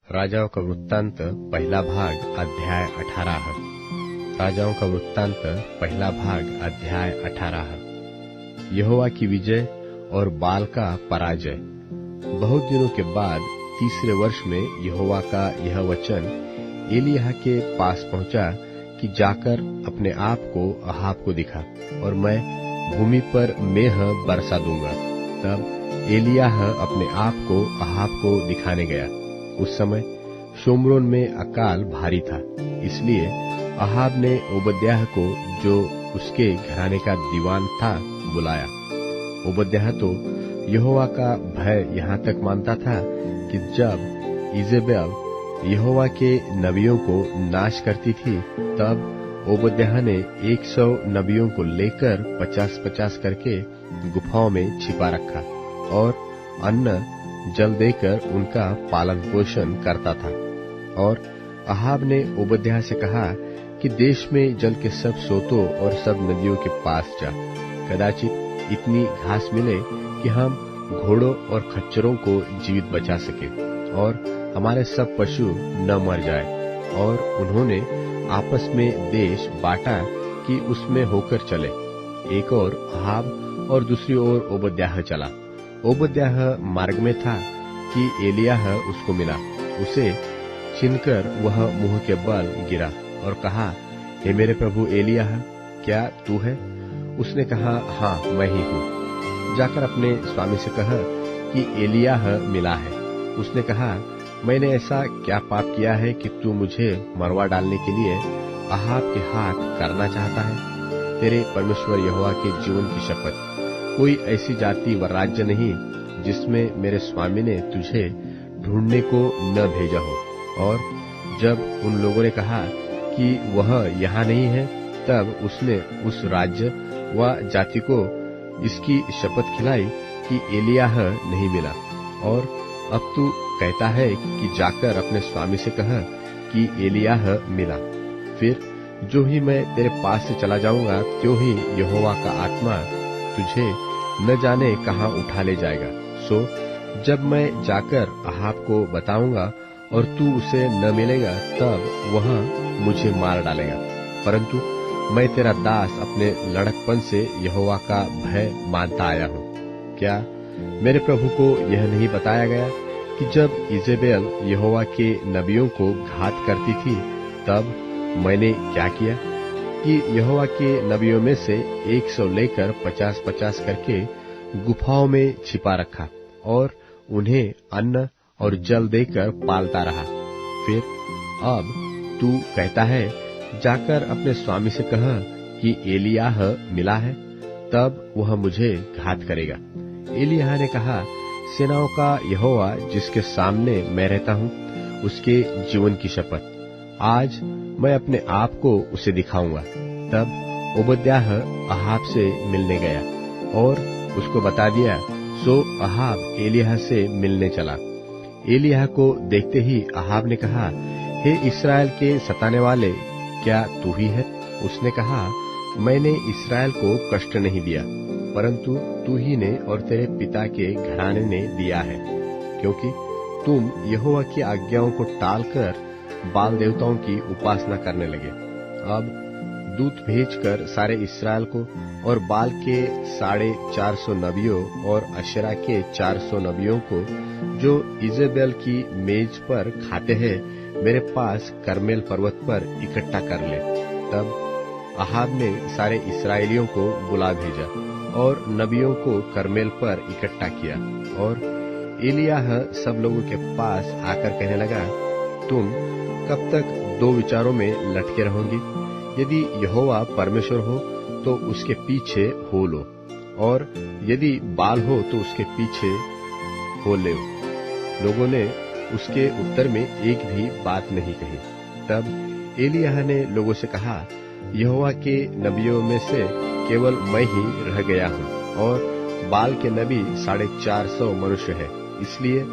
राजाओं का वृत्तांत पहला भाग अध्याय 18। राजाओं का वृत्तांत पहला भाग अध्याय 18। यहोवा की विजय और बाल का पराजय। बहुत दिनों के बाद तीसरे वर्ष में यहोवा का यह वचन एलिय्याह के पास पहुंचा कि जाकर अपने आप को अहाब को दिखा और मैं भूमि पर मेंह बरसा दूंगा। तब एलिय्याह अपने आप को अहाब को दिखाने गया। उस समय शोम्रोन में अकाल भारी था, इसलिए अहाब ने ओबद्याह को, जो उसके घराने का दीवान था, बुलाया। ओबद्याह तो यहोवा का भय यहाँ तक मानता था कि जब इजेबेल यहोवा के नबियों को नाश करती थी, तब ओबद्याह ने 100 नबियों को लेकर 50-50 करके गुफाओं में छिपा रखा और अन्न जल देकर उनका पालन पोषण करता था। और अहाब ने ओबद्याह से कहा कि देश में जल के सब सोतों और सब नदियों के पास जा, कदाचित इतनी घास मिले कि हम घोड़ों और खच्चरों को जीवित बचा सके और हमारे सब पशु न मर जाए। और उन्होंने आपस में देश बांटा कि उसमें होकर चले। एक ओर अहाब और दूसरी ओर ओबद्याह चला। ओबद्याह मार्ग में था कि एलिय्याह उसको मिला। उसे छीनकर वह मुंह के बल गिरा और कहा, हे मेरे प्रभु एलिय्याह, क्या तू है? उसने कहा, हाँ मैं ही हूँ। जाकर अपने स्वामी से कह कि एलिय्याह मिला है। उसने कहा, मैंने ऐसा क्या पाप किया है कि तू मुझे मरवा डालने के लिए अहाब के हाथ करना चाहता है? तेरे परमेश्वर यहोवा के जीवन की शपथ, कोई ऐसी जाति व राज्य नहीं जिसमें मेरे स्वामी ने तुझे ढूंढने को न भेजा हो। और जब उन लोगों ने कहा कि वह यहाँ नहीं है, तब उसने उस राज्य व जाति को इसकी शपथ खिलाई कि एलिय्याह नहीं मिला। और अब तू कहता है कि जाकर अपने स्वामी से कह कि एलिय्याह मिला। फिर जो ही मैं तेरे पास से चला जाऊंगा, त्यों ही यहोवा का आत्मा तुझे न जाने कहाँ उठा ले जाएगा। सो जब मैं जाकर अहाब को बताऊंगा और तू उसे न मिलेगा, तब वह मुझे मार डालेगा। परंतु मैं तेरा दास अपने लड़कपन से यहोवा का भय मानता आया हूँ। क्या मेरे प्रभु को यह नहीं बताया गया कि जब इजेबेल यहोवा के नबियों को घात करती थी, तब मैंने क्या किया कि यहोवा के नबियों में से 100 लेकर 50-50 करके गुफाओं में छिपा रखा और उन्हें अन्न और जल देकर पालता रहा। फिर अब तू कहता है, जाकर अपने स्वामी से कह कि एलिय्याह मिला है, तब वह मुझे घात करेगा। एलिय्याह ने कहा, सेनाओं का यहोवा जिसके सामने मैं रहता हूँ, उसके जीवन की शपथ, आज मैं अपने आप को उसे दिखाऊंगा। तब ओबद्याह अहाब से मिलने गया और उसको बता दिया। सो अहाब एलिय्याह से मिलने चला। एलिय्याह को देखते ही अहाब ने कहा, हे इस्राएल के सताने वाले, क्या तू ही है? उसने कहा, मैंने इस्राएल को कष्ट नहीं दिया, परंतु तू ही ने और तेरे पिता के घराने ने दिया है, क्योंकि तुम यहोवा की आज्ञाओं को टालकर बाल देवताओं की उपासना करने लगे। अब दूत भेजकर सारे इस्राएल को और बाल के 450 नबियों और अशेरा के 400 नबियों को, जो इजेबेल की मेज पर खाते हैं, मेरे पास कर्मेल पर्वत पर इकट्ठा कर ले। तब अहाब ने सारे इस्राएलियों को बुला भेजा और नबियों को कर्मेल पर इकट्ठा किया। और एलिय्याह सब लोगों के पास आकर कहने लगा, तुम कब तक दो विचारों में लटके रहोगे? यदि यहोवा परमेश्वर हो तो उसके पीछे हो लो, और यदि बाल हो तो उसके पीछे हो ले। लोगों ने उसके उत्तर में एक भी बात नहीं कही। तब एलिय्याह ने लोगों से कहा, यहोवा के नबियों में से केवल मैं ही रह गया हूँ और बाल के नबी 450 मनुष्य है, इसलिए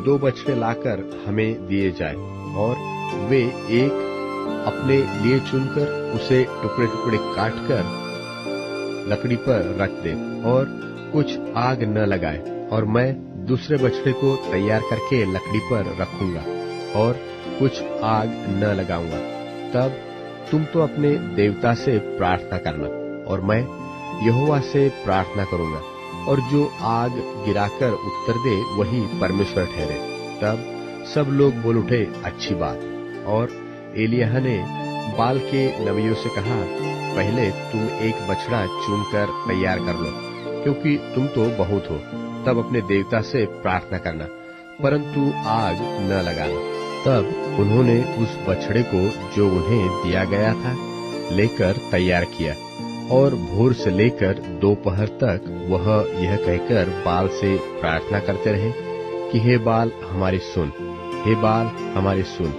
2 बछड़े लाकर हमें दिए जाए और वे एक अपने लिए चुनकर उसे टुकड़े टुकड़े काटकर लकड़ी पर रख दे और कुछ आग न लगाए, और मैं दूसरे बछड़े को तैयार करके लकड़ी पर रखूंगा और कुछ आग न लगाऊंगा। तब तुम तो अपने देवता से प्रार्थना करना और मैं यहोवा से प्रार्थना करूंगा, और जो आग गिराकर उत्तर दे वही परमेश्वर ठहरे। तब सब लोग बोल उठे, अच्छी बात। और एलिय्याह ने बाल के नबियों से कहा, पहले तुम एक बछड़ा चुनकर तैयार कर लो, क्योंकि तुम तो बहुत हो। तब अपने देवता से प्रार्थना करना, परंतु आग न लगाना। तब उन्होंने उस बछड़े को जो उन्हें दिया गया था लेकर तैयार किया, और भोर से लेकर दोपहर तक वह यह कहकर बाल से प्रार्थना करते रहे कि हे बाल हमारी सुन, हे बाल हमारी सुन।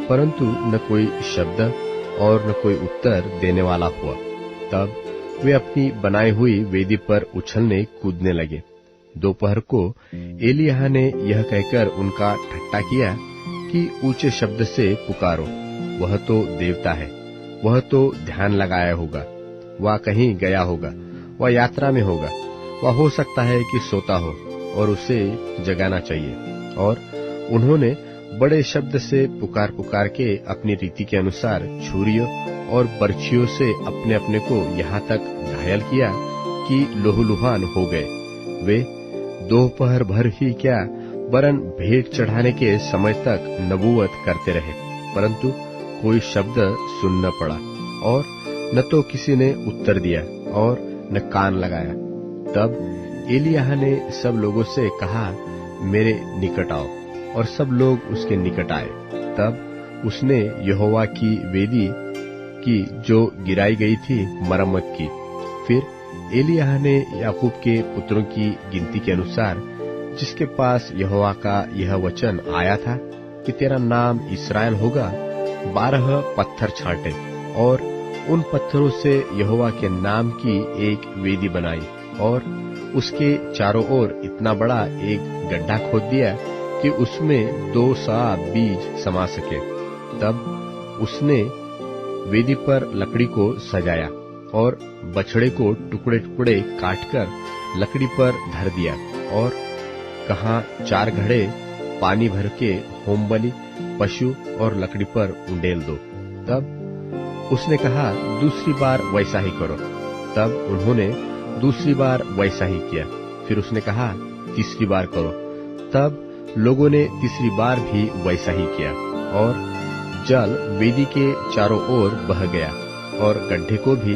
परंतु न कोई शब्द और न कोई उत्तर देने वाला हुआ। तब वे अपनी बनाई हुई वेदी पर उछलने कूदने लगे। दोपहर को एलिय्याह ने यह कहकर उनका ठट्ठा किया कि ऊंचे शब्द से पुकारो, वह तो देवता है, वह तो ध्यान लगाया होगा, वह कहीं गया होगा, वह यात्रा में होगा, वह हो सकता है कि सोता हो और उसे जगाना चाहिए। और उन्होंने बड़े शब्द से पुकार पुकार के अपनी रीति के अनुसार छुरियों और बर्छियों से अपने अपने को यहाँ तक घायल किया कि लहूलुहान हो गए। वे दोपहर भर ही क्या, वरन भेंट चढ़ाने के समय तक नबूवत करते रहे, परंतु कोई शब्द सुन न पड़ा, और न तो किसी ने उत्तर दिया और न कान लगाया। तब एलिय्याह ने सब लोगों से कहा, मेरे निकट आओ, और सब लोग उसके निकट आए। तब उसने यहोवा की वेदी की जो गिराई गई थी मरम्मत की। फिर एलिय्याह ने याकूब के पुत्रों की गिनती के अनुसार, जिसके पास यहोवा का यह वचन आया था कि तेरा नाम इस्राएल होगा, 12 पत्थर छांटे, और उन पत्थरों से यहोवा के नाम की एक वेदी बनाई, और उसके चारों ओर इतना बड़ा एक गड्ढा खोद दिया कि उसमें 2 सा बीज समा सके। तब उसने वेदी पर लकड़ी को सजाया और बछड़े को टुकड़े टुकड़े काटकर लकड़ी पर धर दिया, और कहा 4 घड़े पानी भर के होमबलि, पशु और लकड़ी पर उंडेल दो। तब उसने कहा, दूसरी बार वैसा ही करो। तब उन्होंने दूसरी बार वैसा ही किया। फिर उसने कहा, तीसरी बार करो। तब लोगों ने तीसरी बार भी वैसा ही किया, और जल वेदी के चारों ओर बह गया, और गड्ढे को भी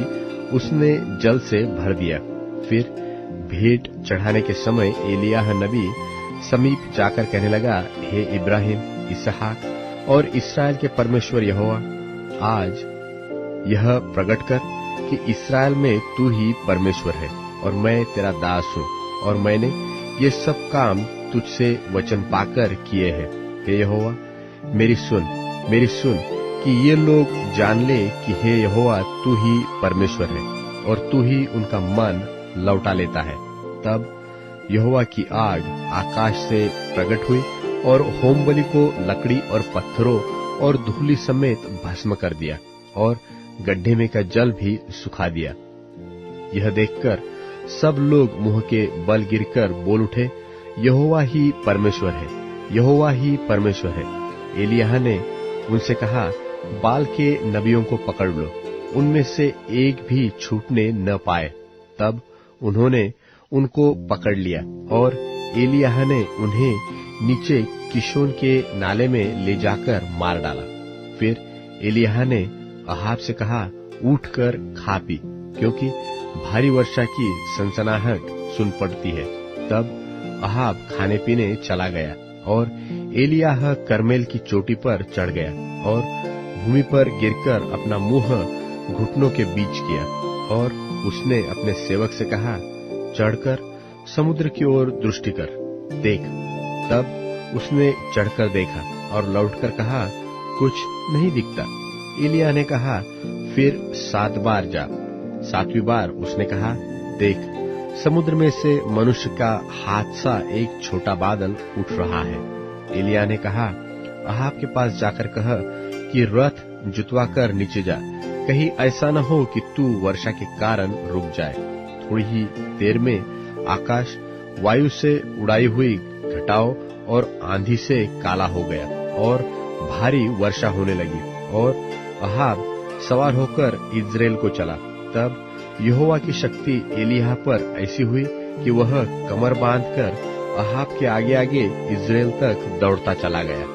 उसने जल से भर दिया। फिर भेंट चढ़ाने के समय एलिय्याह नबी समीप जाकर कहने लगा, हे इब्राहिम, इसहाक और इस्राएल के परमेश्वर यहोवा, आज यह प्रकट कर कि इस्राएल में तू ही परमेश्वर है, और मैं तेरा दास हूँ, और मैंने ये सब काम तुझसे वचन पाकर किए हैं। हे यहोवा, मेरी सुन कि ये लोग जान ले कि हे यहोवा, तू ही परमेश्वर है, और तू ही उनका मन लौटा लेता है। तब यहोवा की आग आकाश से प्रकट हुई और होमबलि को लकड़ी और पत्थरों और धूलि समेत भस्म कर दिया, और गड्ढे में का जल भी सुखा दिया। यह देखकर सब लोग मुंह के बल गिरकर बोल उठे, यहोवा ही परमेश्वर है, यहोवा ही परमेश्वर है। एलिय्याह ने उनसे कहा, बाल के नबियों को पकड़ लो, उनमें से एक भी छूटने न पाए। तब उन्होंने उनको पकड़ लिया, और एलिय्याह ने उन्हें नीचे किशोन के नाले में ले जाकर मार डाला। फिर एलिय्याह ने अहाब से कहा, उठकर खा पी, क्योंकि भारी वर्षा की सनसनाहट सुन पड़ती है। तब अहाब खाने पीने चला गया, और एलिय्याह कर्मेल की चोटी पर चढ़ गया, और भूमि पर गिरकर अपना मुंह घुटनों के बीच किया, और उसने अपने सेवक से कहा, चढ़कर समुद्र की ओर दृष्टि कर देख। तब उसने चढ़कर देखा और लौटकर कहा, कुछ नहीं दिखता। एलिय्याह ने कहा, फिर 7 बार जा। 7वीं बार उसने कहा, देख, समुद्र में से मनुष्य का हाथ सा एक छोटा बादल उठ रहा है। एलिय्याह ने कहा, अहाब के पास जाकर कह कि रथ जुतवा कर नीचे जा, कहीं ऐसा न हो कि तू वर्षा के कारण रुक जाए। थोड़ी ही देर में आकाश वायु से उड़ाई हुई घटाओं और आंधी से काला हो गया, और भारी वर्षा होने लगी और अहाब सवार होकर इज़राइल को चला। तब यहोवा की शक्ति एलिय्याह पर ऐसी हुई कि वह कमर बांधकर अहाब के आगे आगे इज़राइल तक दौड़ता चला गया।